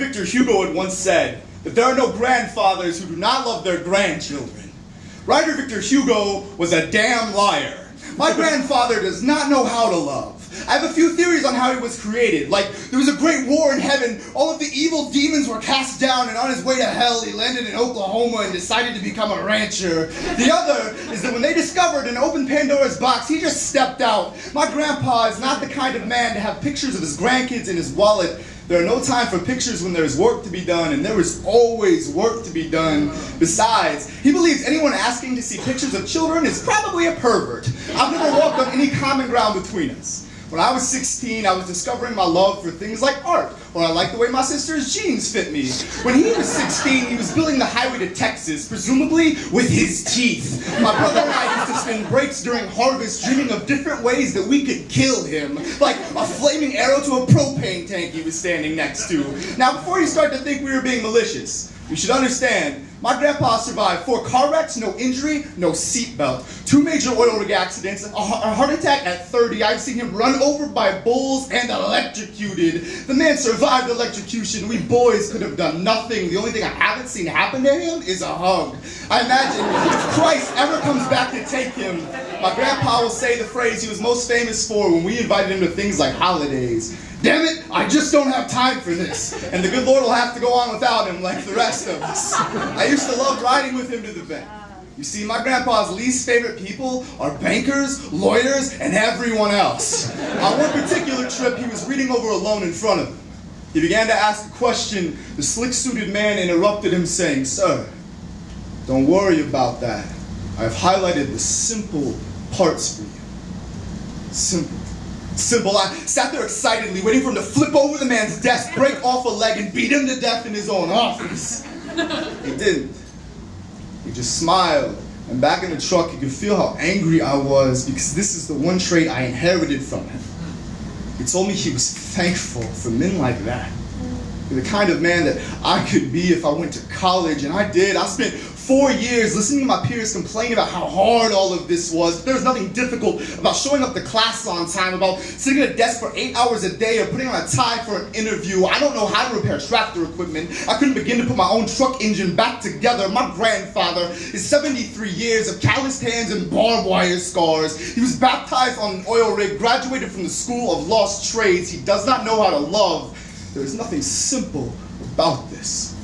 Victor Hugo had once said that there are no grandfathers who do not love their grandchildren. Writer Victor Hugo was a damn liar. My grandfather does not know how to love. I have a few theories on how he was created. Like, there was a great war in heaven, all of the evil demons were cast down, and on his way to hell, he landed in Oklahoma and decided to become a rancher. The other is that when they discovered and opened Pandora's box, he just stepped out. My grandpa is not the kind of man to have pictures of his grandkids in his wallet. There are no time for pictures when there is work to be done, and there is always work to be done. Besides, he believes anyone asking to see pictures of children is probably a pervert. I've never walked on any common ground between us. When I was 16, I was discovering my love for things like art, or I liked the way my sister's jeans fit me. When he was 16, he was building the highway to Texas, presumably with his teeth. My brother and I used to spend breaks during harvest dreaming of different ways that we could kill him, like a flaming arrow to a propane tank he was standing next to. Now, before you start to think we were being malicious, you should understand, my grandpa survived 4 car wrecks, no injury, no seatbelt, 2 major oil rig accidents, a heart attack at 30. I've seen him run over by bulls and electrocuted. The man survived electrocution. We boys could have done nothing. The only thing I haven't seen happen to him is a hug. I imagine if Christ ever comes back to take him, my grandpa will say the phrase he was most famous for when we invited him to things like holidays. Damn it, I just don't have time for this. And the good Lord will have to go on without him like the rest of us. I used to love riding with him to the bank. You see, my grandpa's least favorite people are bankers, lawyers, and everyone else. On one particular trip, he was reading over a loan in front of him. He began to ask a question. The slick-suited man interrupted him, saying, "Sir, don't worry about that. I've highlighted the simple parts for you." Simple. Simple. I sat there excitedly, waiting for him to flip over the man's desk, break off a leg, and beat him to death in his own office. He didn't. He just smiled, and back in the truck, you could feel how angry I was, because this is the one trait I inherited from him. He told me he was thankful for men like that. The kind of man that I could be if I went to college, and I did. I spent 4 years listening to my peers complain about how hard all of this was. There was nothing difficult about showing up to class on time, about sitting at a desk for 8 hours a day, or putting on a tie for an interview. I don't know how to repair tractor equipment. I couldn't begin to put my own truck engine back together. My grandfather is 73 years of calloused hands and barbed wire scars. He was baptized on an oil rig, graduated from the School of Lost Trades. He does not know how to love. There is nothing simple about this.